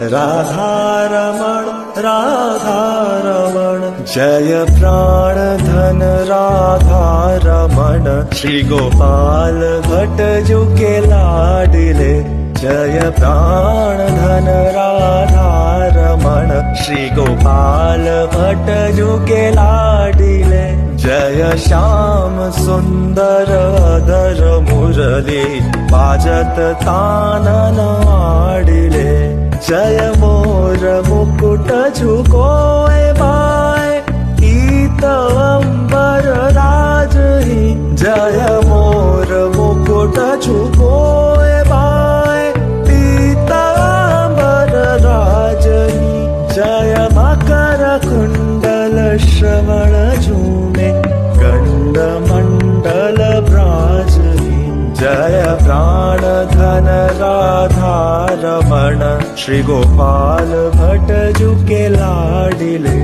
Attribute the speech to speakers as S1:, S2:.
S1: राधारमण राधारमण जय प्राणधन राधारमण श्री गोपाल भट्ट के लाडिले जय प्राणधन राधारमण श्री गोपाल भट्ट के लाडिले जय श्याम सुंदर अधर मुरली बाजत तानन आडिले जय मोर मुकुट झुकोए बाय पीतांबर राजही जय मोर मुकुट झुकोए बाय पीतांबर राजही जय मकर कुंडल श्रवण झूमे गंड मंडल ब्राजही जय प्राणधन राधारमण श्री गोपाल भट्ट के लाडिले।